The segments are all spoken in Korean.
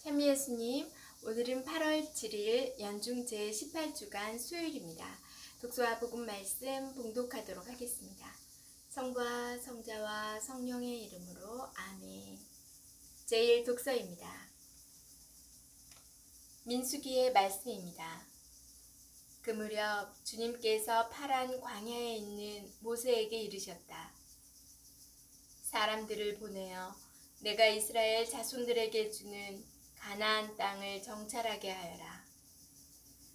찬미 예수님, 오늘은 8월 7일 연중 제18주간 수요일입니다. 독서와 복음 말씀 봉독하도록 하겠습니다. 성부와 성자와 성령의 이름으로 아멘. 제1 독서입니다. 민수기의 말씀입니다. 그 무렵 주님께서 파란 광야에 있는 모세에게 이르셨다. 사람들을 보내어 내가 이스라엘 자손들에게 주는 가나안 땅을 정찰하게 하여라.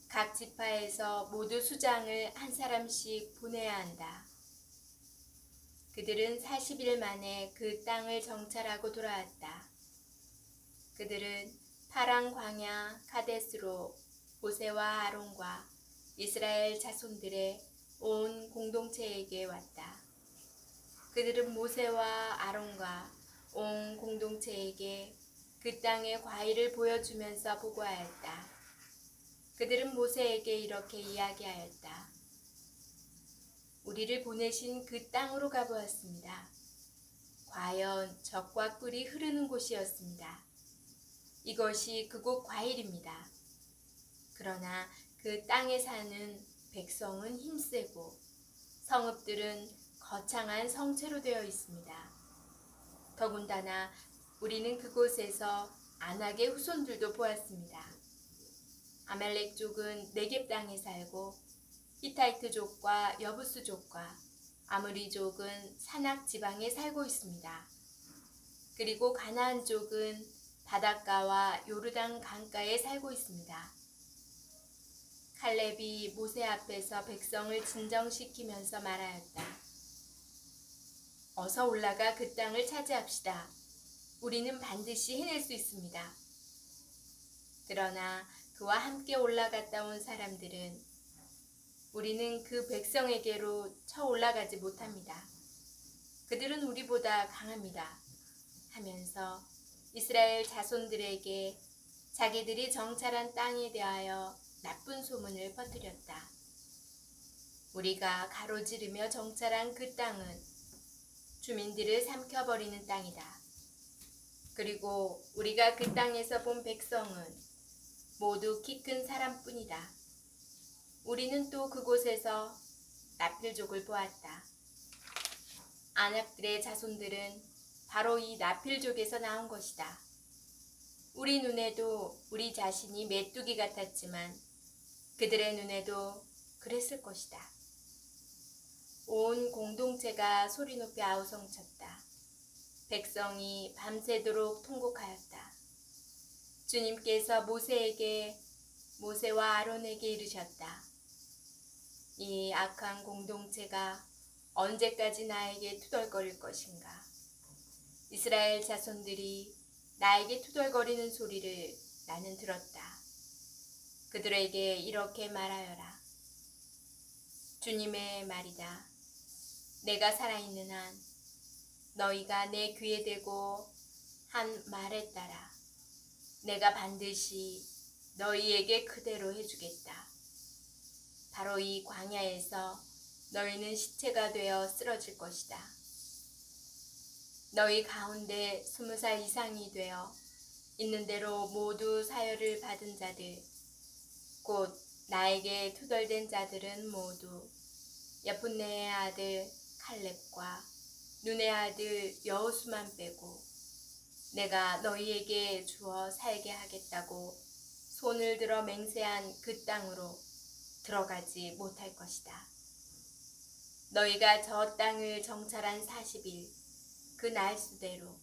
각 지파에서 모두 수장을 한 사람씩 보내야 한다. 그들은 40일 만에 그 땅을 정찰하고 돌아왔다. 그들은 파란 광야 카데스로 모세와 아론과 이스라엘 자손들의 온 공동체에게 왔다. 그들은 모세와 아론과 온 공동체에게 그 땅의 과일을 보여주면서 보고하였다. 그들은 모세에게 이렇게 이야기하였다. 우리를 보내신 그 땅으로 가보았습니다. 과연 젖과 꿀이 흐르는 곳이었습니다. 이것이 그곳 과일입니다. 그러나 그 땅에 사는 백성은 힘세고 성읍들은 거창한 성체로 되어 있습니다. 더군다나 우리는 그곳에서 아낙의 후손들도 보았습니다. 아말렉족은 네겝 땅에 살고 히타이트족과 여부스족과 아므리족은 산악 지방에 살고 있습니다. 그리고 가나안족은 바닷가와 요르단 강가에 살고 있습니다. 칼렙이 모세 앞에서 백성을 진정시키면서 말하였다. 어서 올라가 그 땅을 차지합시다. 우리는 반드시 해낼 수 있습니다. 그러나 그와 함께 올라갔다 온 사람들은 우리는 그 백성에게로 쳐 올라가지 못합니다. 그들은 우리보다 강합니다. 하면서 이스라엘 자손들에게 자기들이 정찰한 땅에 대하여 나쁜 소문을 퍼뜨렸다. 우리가 가로지르며 정찰한 그 땅은 주민들을 삼켜버리는 땅이다. 그리고 우리가 그 땅에서 본 백성은 모두 키 큰 사람뿐이다. 우리는 또 그곳에서 나필족을 보았다. 아낙들의 자손들은 바로 이 나필족에서 나온 것이다. 우리 눈에도 우리 자신이 메뚜기 같았지만 그들의 눈에도 그랬을 것이다. 온 공동체가 소리 높이 아우성쳤다. 백성이 밤새도록 통곡하였다. 주님께서 모세와 아론에게 이르셨다. 이 악한 공동체가 언제까지 나에게 투덜거릴 것인가? 이스라엘 자손들이 나에게 투덜거리는 소리를 나는 들었다. 그들에게 이렇게 말하여라. 주님의 말이다. 내가 살아있는 한 너희가 내 귀에 대고 한 말에 따라 내가 반드시 너희에게 그대로 해주겠다. 바로 이 광야에서 너희는 시체가 되어 쓰러질 것이다. 너희 가운데 20살 이상이 되어 있는 대로 모두 사혈을 받은 자들, 곧 나에게 투덜댄 자들은 모두 여푼네의 아들 칼렙과 눈의 아들 여호수만 빼고 내가 너희에게 주어 살게 하겠다고 손을 들어 맹세한 그 땅으로 들어가지 못할 것이다. 너희가 저 땅을 정찰한 40일 그 날수대로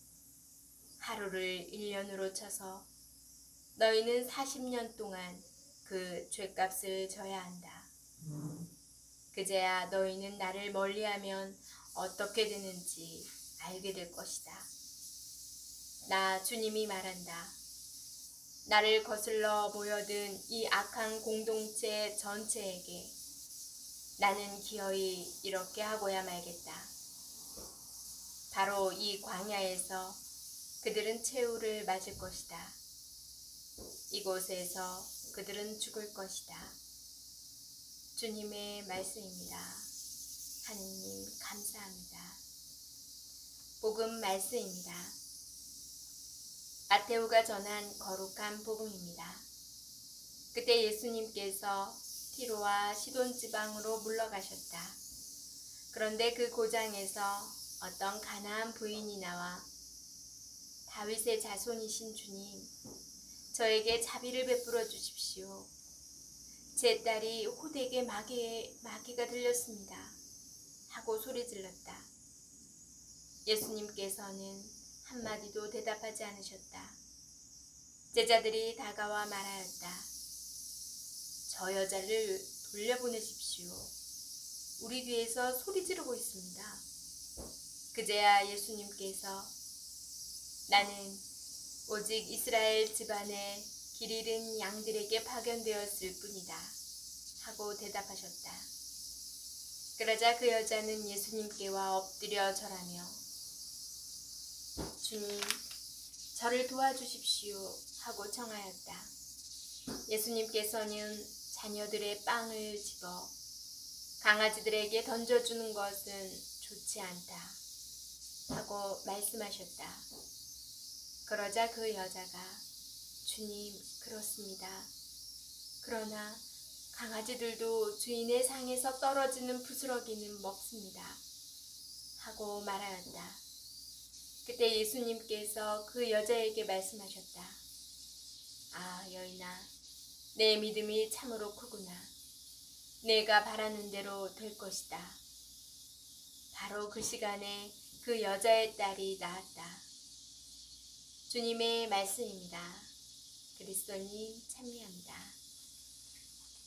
하루를 1년으로 쳐서 너희는 40년 동안 그 죄값을 져야 한다. 그제야 너희는 나를 멀리하면 어떻게 되는지 알게 될 것이다. 나 주님이 말한다. 나를 거슬러 모여든 이 악한 공동체 전체에게 나는 기어이 이렇게 하고야 말겠다. 바로 이 광야에서 그들은 최후를 맞을 것이다. 이곳에서 그들은 죽을 것이다. 주님의 말씀입니다. 하느님 감사합니다. 복음 말씀입니다. 마테오가 전한 거룩한 복음입니다. 그때 예수님께서 티로와 시돈 지방으로 물러가셨다. 그런데 그 고장에서 어떤 가나안 부인이 나와 다윗의 자손이신 주님, 저에게 자비를 베풀어 주십시오. 제 딸이 호되게 마귀가 들렸습니다. 하고 소리질렀다. 예수님께서는 한마디도 대답하지 않으셨다. 제자들이 다가와 말하였다. 저 여자를 돌려보내십시오. 우리 뒤에서 소리 지르고 있습니다. 그제야 예수님께서 나는 오직 이스라엘 집안에 길 잃은 양들에게 파견되었을 뿐이다. 하고 대답하셨다. 그러자 그 여자는 예수님께와 엎드려 절하며 주님, 저를 도와주십시오. 하고 청하였다. 예수님께서는 자녀들의 빵을 집어 강아지들에게 던져주는 것은 좋지 않다. 하고 말씀하셨다. 그러자 그 여자가 주님, 그렇습니다. 그러나 강아지들도 주인의 상에서 떨어지는 부스러기는 먹습니다. 하고 말하였다. 그때 예수님께서 그 여자에게 말씀하셨다. 아, 여인아, 내 믿음이 참으로 크구나. 내가 바라는 대로 될 것이다. 바로 그 시간에 그 여자의 딸이 나았다. 주님의 말씀입니다. 그리스도님 찬미합니다.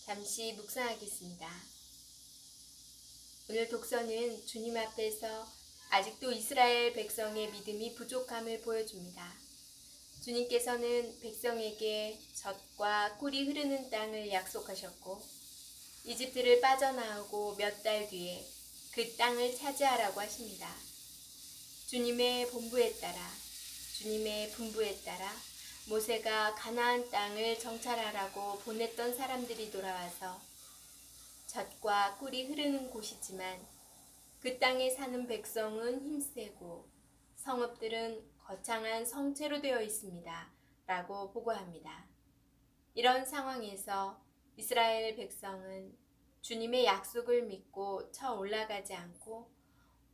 잠시 묵상하겠습니다. 오늘 독서는 주님 앞에서 아직도 이스라엘 백성의 믿음이 부족함을 보여줍니다. 주님께서는 백성에게 젖과 꿀이 흐르는 땅을 약속하셨고 이집트를 빠져나오고 몇 달 뒤에 그 땅을 차지하라고 하십니다. 주님의 본부에 따라 모세가 가나안 땅을 정찰하라고 보냈던 사람들이 돌아와서 젖과 꿀이 흐르는 곳이지만 그 땅에 사는 백성은 힘세고 성읍들은 거창한 성체로 되어 있습니다. 라고 보고합니다. 이런 상황에서 이스라엘 백성은 주님의 약속을 믿고 쳐 올라가지 않고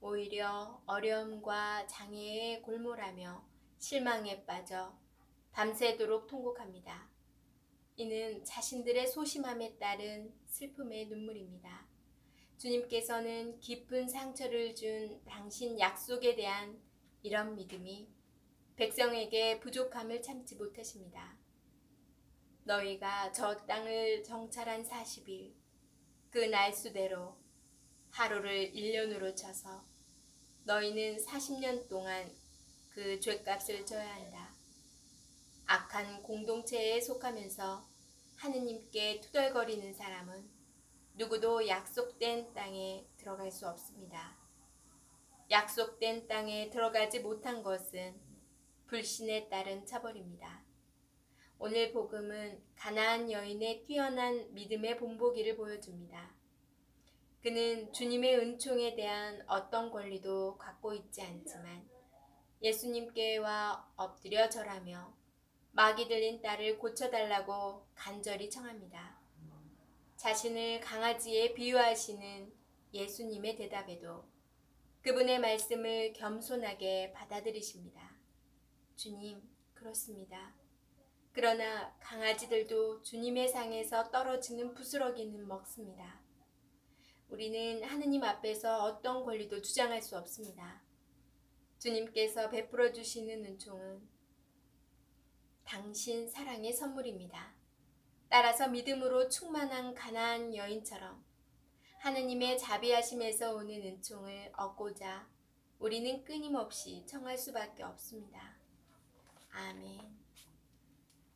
오히려 어려움과 장애에 골몰하며 실망에 빠져 밤새도록 통곡합니다. 이는 자신들의 소심함에 따른 슬픔의 눈물입니다. 주님께서는 깊은 상처를 준 당신 약속에 대한 이런 믿음이 백성에게 부족함을 참지 못하십니다. 너희가 저 땅을 정찰한 40일, 그 날수대로 하루를 1년으로 쳐서 너희는 40년 동안 그 죗값을 져야 한다. 악한 공동체에 속하면서 하느님께 투덜거리는 사람은 누구도 약속된 땅에 들어갈 수 없습니다. 약속된 땅에 들어가지 못한 것은 불신에 따른 처벌입니다. 오늘 복음은 가나안 여인의 뛰어난 믿음의 본보기를 보여줍니다. 그는 주님의 은총에 대한 어떤 권리도 갖고 있지 않지만 예수님께와 엎드려 절하며 마귀 들린 딸을 고쳐달라고 간절히 청합니다. 자신을 강아지에 비유하시는 예수님의 대답에도 그분의 말씀을 겸손하게 받아들이십니다. 주님, 그렇습니다. 그러나 강아지들도 주님의 상에서 떨어지는 부스러기는 먹습니다. 우리는 하느님 앞에서 어떤 권리도 주장할 수 없습니다. 주님께서 베풀어 주시는 은총은 당신 사랑의 선물입니다. 따라서 믿음으로 충만한 가나안 여인처럼 하느님의 자비하심에서 오는 은총을 얻고자 우리는 끊임없이 청할 수밖에 없습니다. 아멘.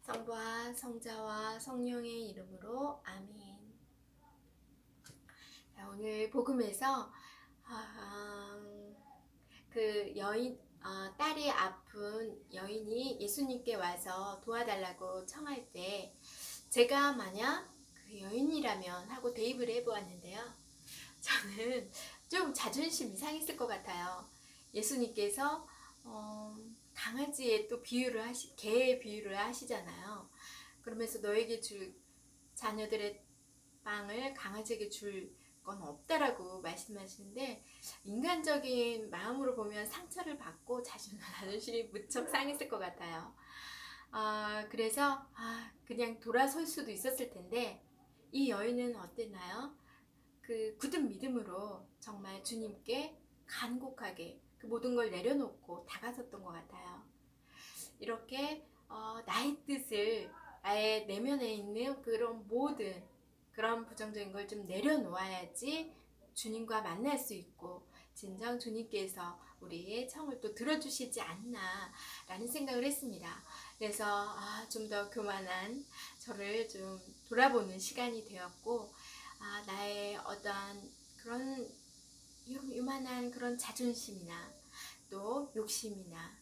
성부와 성자와 성령의 이름으로 아멘. 오늘 복음에서 그 딸이 아픈 여인이 예수님께 와서 도와달라고 청할 때 제가 만약 그 여인이라면 하고 대입을 해보았는데요. 저는 좀 자존심이 상했을 것 같아요. 예수님께서 강아지의 또 개의 비유를 하시잖아요. 그러면서 너에게 줄 자녀들의 빵을 강아지에게 줄 건 없다라고 말씀하시는데, 인간적인 마음으로 보면 상처를 받고 자존심이 무척 상했을 것 같아요. 그래서 그냥 돌아설 수도 있었을 텐데, 이 여인은 어땠나요? 그 굳은 믿음으로 정말 주님께 간곡하게 그 모든 걸 내려놓고 다가섰던 것 같아요. 이렇게 나의 뜻을, 나의 내면에 있는 그런 모든 그런 부정적인 걸 좀 내려놓아야지 주님과 만날 수 있고 진정 주님께서 우리의 청을 또 들어주시지 않나 라는 생각을 했습니다. 그래서 좀 더 교만한 저를 좀 돌아보는 시간이 되었고, 나의 어떤 그런 요만한 그런 자존심이나 또 욕심이나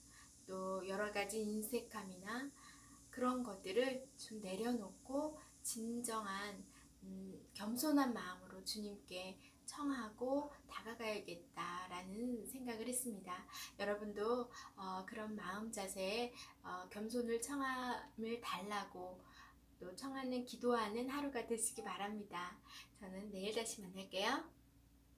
또 여러 가지 인색함이나 그런 것들을 좀 내려놓고 진정한 겸손한 마음으로 주님께 청하고 다가가야겠다라는 생각을 했습니다. 여러분도 그런 마음 자세에 겸손을 청함을 달라고 또 청하는 기도하는 하루가 되시기 바랍니다. 저는 내일 다시 만날게요.